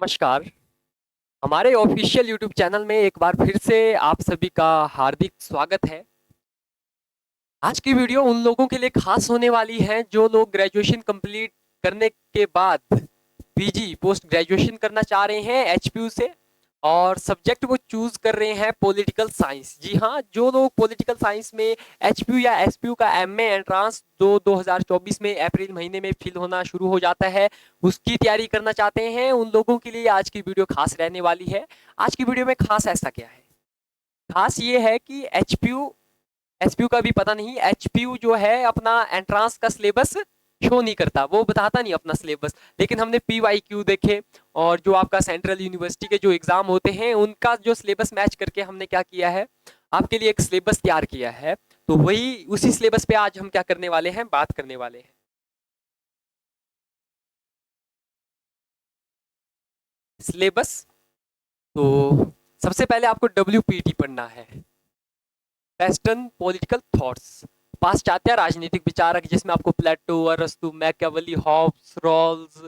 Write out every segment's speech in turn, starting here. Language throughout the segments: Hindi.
नमस्कार। हमारे ऑफिशियल यूट्यूब चैनल में एक बार फिर से आप सभी का हार्दिक स्वागत है। आज की वीडियो उन लोगों के लिए खास होने वाली है जो लोग ग्रेजुएशन कंप्लीट करने के बाद पीजी पोस्ट ग्रेजुएशन करना चाह रहे हैं एचपीयू से और सब्जेक्ट वो चूज कर रहे हैं पॉलिटिकल साइंस। जी हाँ, जो लोग पॉलिटिकल साइंस में एचपीयू या एसपीयू का एमए एंट्रांस 2024 में अप्रैल महीने में फिल होना शुरू हो जाता है, उसकी तैयारी करना चाहते हैं, उन लोगों के लिए आज की वीडियो खास रहने वाली है। आज की वीडियो में खास ऐसा क्या है? खास ये है कि एचपीयू एचपीयू का भी पता नहीं। एचपीयू जो है अपना एंट्रांस का सिलेबस शो नहीं करता, वो बताता नहीं अपना सिलेबस, लेकिन हमने पीवाईक्यू देखे और जो आपका सेंट्रल यूनिवर्सिटी के जो एग्जाम होते हैं उनका जो सिलेबस मैच करके हमने क्या किया है, आपके लिए एक सिलेबस तैयार किया है। तो वही उसी सिलेबस पे आज हम क्या करने वाले हैं, बात करने वाले हैं। सिलेबस तो सबसे पहले आपको डब्ल्यूपीटी पढ़ना है, वेस्टर्न पॉलिटिकल थॉट्स, पाश्चात्य राजनीतिक विचारक, जिसमें आपको प्लेटो, अरस्तु, मैकियावेली, हॉब्स, रॉल्स,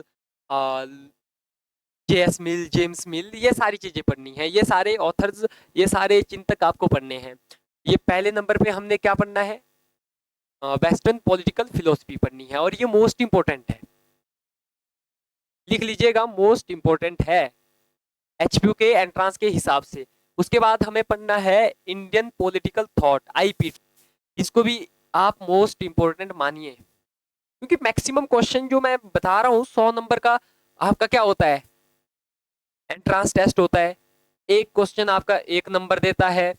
जेएस मिल, जेम्स मिल, ये सारी चीजें पढ़नी है। ये सारे ऑथर्स, ये सारे चिंतक आपको पढ़ने हैं। ये पहले नंबर पे हमने क्या पढ़ना है, वेस्टर्न पॉलिटिकल फिलोसफी पढ़नी है और ये मोस्ट इंपोर्टेंट है, लिख लीजिएगा, मोस्ट इंपोर्टेंट है एचपीयू के एंट्रांस के हिसाब से। उसके बाद हमें पढ़ना है इंडियन पॉलिटिकल थॉट, आईपीटी। इसको भी आप मोस्ट इंपोर्टेंट मानिए, क्योंकि मैक्सिमम क्वेश्चन जो मैं बता रहा हूँ 100 नंबर का आपका क्या होता है, एंट्रांस टेस्ट होता है। एक क्वेश्चन आपका 1 नंबर देता है,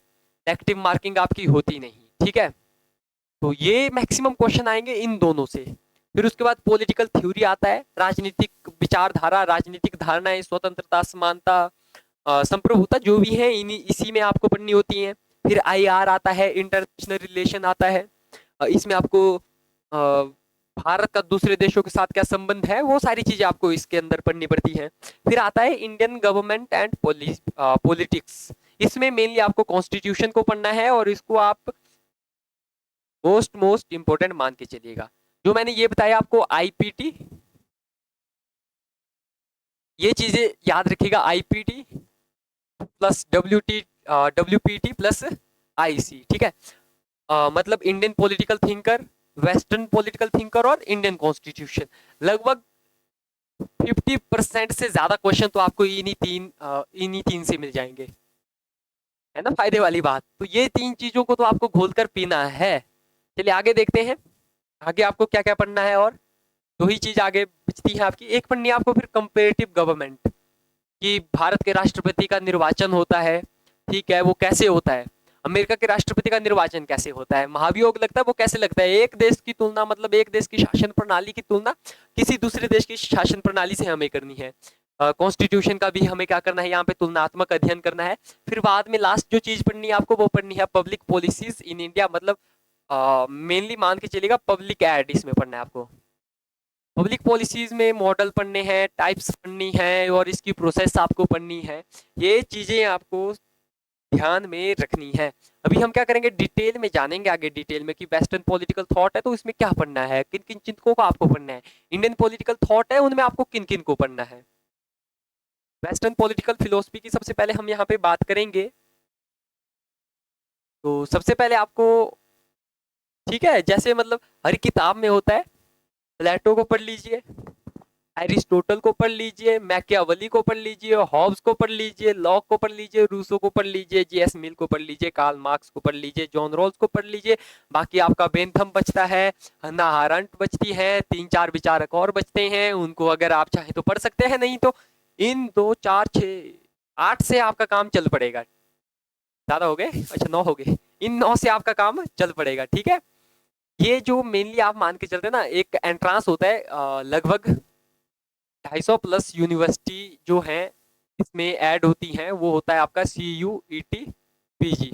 नेगेटिव मार्किंग आपकी होती नहीं, ठीक है। तो ये मैक्सिमम क्वेश्चन आएंगे इन दोनों से। फिर उसके बाद पॉलिटिकल थ्योरी आता है, राजनीतिक विचारधारा, राजनीतिक धारणाएं, स्वतंत्रता, समानता, संप्रभुता, जो भी है इसी में आपको पढ़नी होती है। फिर आईआर आता है, इंटरनेशनल रिलेशन आता है, इसमें आपको भारत का दूसरे देशों के साथ क्या संबंध है, वो सारी चीजें आपको इसके अंदर पढ़नी पड़ती है। फिर आता है इंडियन गवर्नमेंट एंड पॉलिटिक्स। इसमें मेनली आपको कॉन्स्टिट्यूशन को पढ़ना है और इसको आप मोस्ट इंपोर्टेंट मान के चलिएगा। जो मैंने ये बताया आपको आईपीटी, ये चीजें याद रखिएगा, आईपीटी प्लस डब्ल्यूपीटी प्लस आईसी, ठीक है। मतलब Indian political thinker, western political thinker और इंडियन कॉन्स्टिट्यूशन। लगभग 50% से ज्यादा क्वेश्चन तो आपको इन्हीं तीन से मिल जाएंगे, है ना, फायदे वाली बात। तो ये तीन चीजों को तो आपको घोलकर पीना है। चलिए आगे देखते हैं, आगे आपको क्या क्या पढ़ना है। और दो ही चीज आगे बचती है आपकी, एक पढ़नी है आपको फिर कंपेरेटिव गवर्नमेंट, कि भारत के राष्ट्रपति का निर्वाचन होता है, ठीक है, वो कैसे होता है, अमेरिका के राष्ट्रपति का निर्वाचन कैसे होता है, महाभियोग लगता है वो कैसे लगता है, एक देश की तुलना, मतलब एक देश की शासन प्रणाली की तुलना किसी दूसरे देश की शासन प्रणाली से हमें करनी है। कॉन्स्टिट्यूशन का भी हमें क्या करना है, यहाँ पे तुलनात्मक अध्ययन करना है। फिर बाद में लास्ट जो चीज पढ़नी है आपको, वो पढ़नी है पब्लिक पॉलिसीज इन इंडिया, मतलब मेनली मान के चलिएगा पब्लिक एड, इसमें पढ़ना है आपको। पब्लिक पॉलिसीज में मॉडल पढ़ने हैं, टाइप्स पढ़नी है और इसकी प्रोसेस आपको पढ़नी है। ये चीजें आपको ध्यान में रखनी है। अभी हम क्या करेंगे, डिटेल में जानेंगे आगे, डिटेल में कि वेस्टर्न पॉलिटिकल थॉट है तो इसमें क्या पढ़ना है, किन किन चिंतकों को आपको पढ़ना है, इंडियन पॉलिटिकल थॉट है उनमें आपको किन किन को पढ़ना है। वेस्टर्न पॉलिटिकल फिलोसफी की सबसे पहले हम यहाँ पे बात करेंगे। तो सबसे पहले आपको, ठीक है, जैसे मतलब हर किताब में होता है, प्लेटो को पढ़ लीजिए, एरिस्टोटल को पढ़ लीजिए, मैकियावेली को पढ़ लीजिए, हॉब्स को पढ़ लीजिए, लॉक को पढ़ लीजिए, रूसो को पढ़ लीजिए, जेएस मिल को पढ़ लीजिए, कार्ल मार्क्स को पढ़ लीजिए, जॉन रॉल्स को पढ़ लीजिए। बाकी आपका बेंथम बचता है, हन्ना हारंट बचती है, 3-4 विचारक और बचते हैं, उनको अगर आप चाहें तो पढ़ सकते हैं, नहीं तो इन 2 4 6 8 से आपका काम चल पड़ेगा। ज्यादा हो गए, अच्छा 9 हो गए, इन 9 से आपका काम चल पड़ेगा, ठीक है। ये जो मेनली आप मान के चलते हैं ना, एक एंट्रांस होता है, लगभग 250 प्लस यूनिवर्सिटी जो है इसमें ऐड होती हैं, वो होता है आपका CUET PG,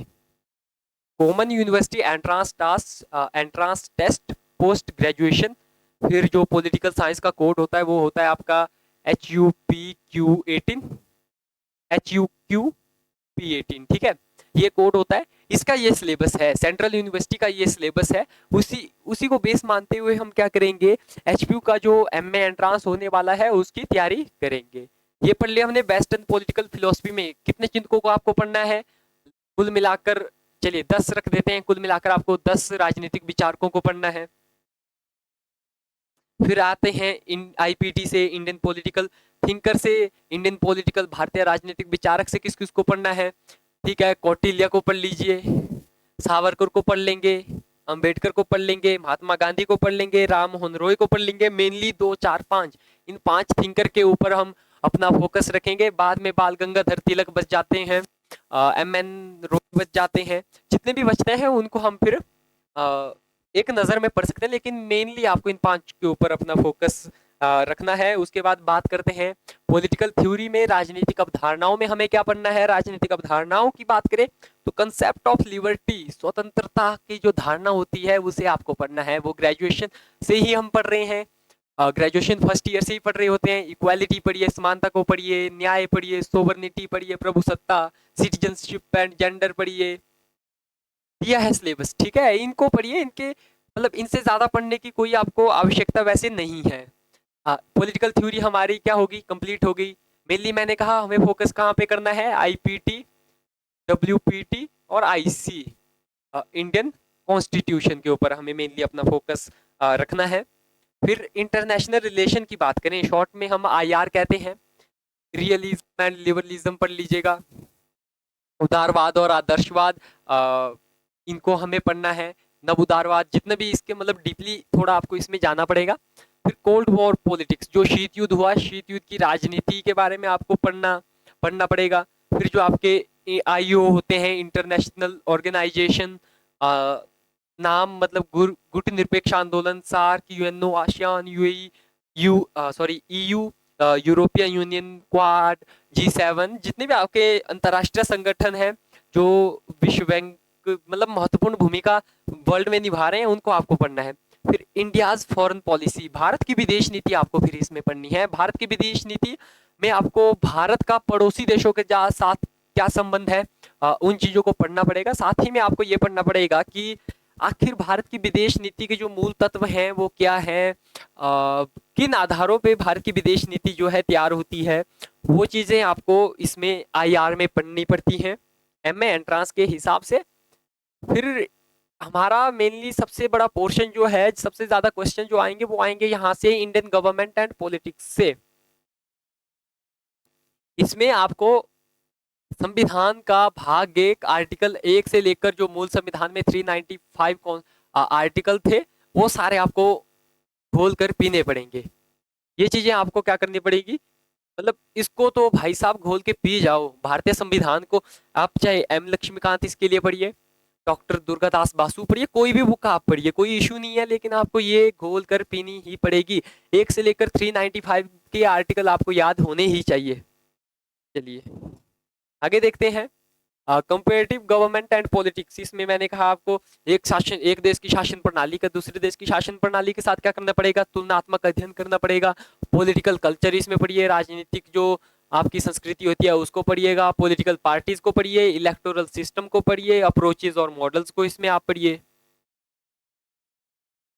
common university entrance test post graduation. फिर जो पॉलिटिकल साइंस का कोड होता है वो होता है आपका HUPQ18, ठीक है, ये कोड होता है। इसका ये सिलेबस है, सेंट्रल यूनिवर्सिटी का ये सिलेबस है। उसी को बेस मानते हुए हम क्या करेंगे, एचपीयू का जो एमए एंट्रांस होने वाला है उसकी तैयारी करेंगे। ये पढ़ लिया हमने वेस्टर्न पॉलिटिकल फिलोसफी में। कितने चिंतकों को आपको पढ़ना है? कुल मिलाकर चलिए 10 रख देते हैं, कुल मिलाकर आपको 10 राजनीतिक विचारकों को पढ़ना है। फिर आते हैं इन आईपीटी से, इंडियन पॉलिटिकल थिंकर से, इंडियन पॉलिटिकल भारतीय राजनीतिक विचारक से किस किस को पढ़ना है। ठीक है, कौटिल्य को पढ़ लीजिए, सावरकर को पढ़ लेंगे, अंबेडकर को पढ़ लेंगे, महात्मा गांधी को पढ़ लेंगे, राम मोहन रॉय को पढ़ लेंगे। मेनली 2 4 5 इन 5 थिंकर के ऊपर हम अपना फोकस रखेंगे। बाद में बाल गंगाधर तिलक बच जाते हैं, एम.एन. रॉय बच जाते हैं। जितने भी बचते हैं उनको हम फिर एक नज़र में पढ़ सकते हैं, लेकिन मेनली आपको इन 5 के ऊपर अपना फोकस रखना है। उसके बाद बात करते हैं पॉलिटिकल थ्योरी में, राजनीतिक अवधारणाओं में हमें क्या पढ़ना है। राजनीतिक अवधारणाओं की बात करें तो कंसेप्ट ऑफ लिबर्टी, स्वतंत्रता की जो धारणा होती है उसे आपको पढ़ना है। वो ग्रेजुएशन से ही हम पढ़ रहे हैं, ग्रेजुएशन फर्स्ट ईयर से ही पढ़ रहे होते हैं। इक्वालिटी पढ़िए, समानता को पढ़िए, न्याय पढ़िए, सोवर्निटी पढ़िए, प्रभुसत्ता, सिटीजनशिप एंड जेंडर पढ़िए। दिया है सिलेबस, ठीक है, इनको पढ़िए। इनके मतलब इनसे ज्यादा पढ़ने की कोई आपको आवश्यकता वैसे नहीं है। पॉलिटिकल थ्योरी हमारी क्या होगी, कंप्लीट हो गई। मेनली मैंने कहा हमें फोकस कहाँ पे करना है, आईपीटी, डब्ल्यूपीटी और आईसी, इंडियन कॉन्स्टिट्यूशन के ऊपर हमें मेनली अपना फोकस रखना है। फिर इंटरनेशनल रिलेशन की बात करें, शॉर्ट में हम आईआर कहते हैं। रियलिज्म एंड लिबरलिज्म पढ़ लीजिएगा। उदारवाद और आदर्शवाद, इनको हमें पढ़ना है। नव उदारवाद, जितने भी इसके मतलब डीपली थोड़ा आपको इसमें जाना पड़ेगा। फिर कोल्ड वॉर पॉलिटिक्स, जो शीत युद्ध हुआ, शीत युद्ध की राजनीति के बारे में आपको पढ़ना पड़ेगा। फिर जो आपके आईओ होते हैं, इंटरनेशनल ऑर्गेनाइजेशन, नाम मतलब गुट निरपेक्ष आंदोलन, SAARC, UNO, ASEAN, EU, European Union, Quad, G7, जितने भी आपके अंतर्राष्ट्रीय संगठन हैं जो विश्व बैंक मतलब महत्वपूर्ण भूमिका वर्ल्ड में निभा रहे हैं, उनको आपको पढ़ना है। फिर इंडियाज फॉरेन पॉलिसी, भारत की विदेश नीति आपको फिर इसमें पढ़नी है। भारत की विदेश नीति में आपको भारत का पड़ोसी देशों के साथ क्या संबंध है, उन चीजों को पढ़ना पड़ेगा। साथ ही में आपको ये पढ़ना पड़ेगा कि आखिर भारत की विदेश नीति के जो मूल तत्व हैं वो क्या है, किन आधारों पे भारत की विदेश नीति जो है तैयार होती है, वो चीजें आपको इसमें आईआर में पढ़नी पड़ती हैं एमए एंट्रांस के हिसाब से। फिर हमारा मेनली सबसे बड़ा पोर्शन जो है, सबसे ज्यादा क्वेश्चन जो आएंगे वो आएंगे यहाँ से, इंडियन गवर्नमेंट एंड पॉलिटिक्स से। इसमें आपको संविधान का भाग 1 आर्टिकल 1 से लेकर जो मूल संविधान में 395 आर्टिकल थे वो सारे आपको घोल कर पीने पड़ेंगे। ये चीजें आपको क्या करनी पड़ेगी, मतलब इसको तो भाई साहब घोल के पी जाओ। भारतीय संविधान को आप चाहे एम लक्ष्मीकांत इसके लिए पढ़िए, डॉक्टर दुर्गादास बासु पढ़िए, कोई भी बुक आप पढ़िए, कोई इशू नहीं है, लेकिन आपको ये घोल कर पीनी ही पड़ेगी। 1 से लेकर 395 के आर्टिकल आपको याद होने ही चाहिए। चलिए आगे देखते हैं, कंपेरेटिव गवर्नमेंट एंड पॉलिटिक्स। इसमें मैंने कहा आपको एक देश की शासन प्रणाली का दूसरे देश की शासन प्रणाली के साथ क्या करना पड़ेगा, तुलनात्मक अध्ययन करना पड़ेगा। पॉलिटिकल कल्चर इसमें पढ़िए, राजनीतिक जो आपकी संस्कृति होती है उसको पढ़िएगा, पॉलिटिकल पार्टीज को पढ़िए, इलेक्टोरल सिस्टम को पढ़िए, अप्रोचेज और मॉडल्स को इसमें आप पढ़िए।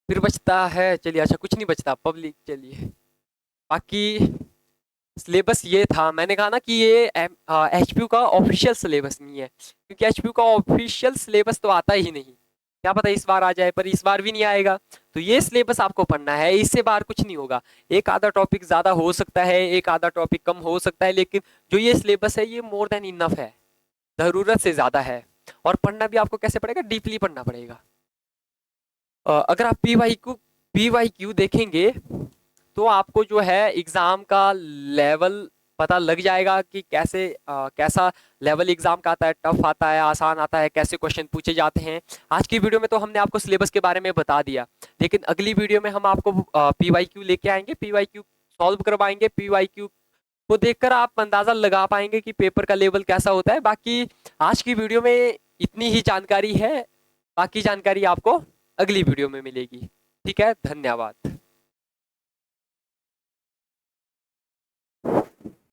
फिर बचता है, चलिए अच्छा कुछ नहीं बचता, पब्लिक। चलिए बाकी सिलेबस ये था, मैंने कहा ना कि ये एचपीयू का ऑफिशियल सिलेबस नहीं है, क्योंकि एचपीयू का ऑफिशियल सिलेबस तो आता ही नहीं। क्या पता इस बार आ जाए, पर इस बार भी नहीं आएगा। तो ये सिलेबस आपको पढ़ना है, इससे बार कुछ नहीं होगा। एक आधा टॉपिक ज्यादा हो सकता है, एक आधा टॉपिक कम हो सकता है, लेकिन जो ये सिलेबस है ये मोर देन इनफ है, जरूरत से ज्यादा है। और पढ़ना भी आपको कैसे पड़ेगा, डीपली पढ़ना पड़ेगा। अगर आप पीवाईक्यू देखेंगे तो आपको जो है एग्जाम का लेवल पता लग जाएगा कि कैसा लेवल एग्जाम का आता है, टफ आता है, आसान आता है, कैसे क्वेश्चन पूछे जाते हैं। आज की वीडियो में तो हमने आपको सिलेबस के बारे में बता दिया, लेकिन अगली वीडियो में हम आपको पीवाईक्यू लेके आएंगे, पीवाईक्यू सॉल्व करवाएंगे। पीवाईक्यू को देखकर आप अंदाजा लगा पाएंगे कि पेपर का लेवल कैसा होता है। बाकी आज की वीडियो में इतनी ही जानकारी है, बाकी जानकारी आपको अगली वीडियो में मिलेगी। ठीक है, धन्यवाद।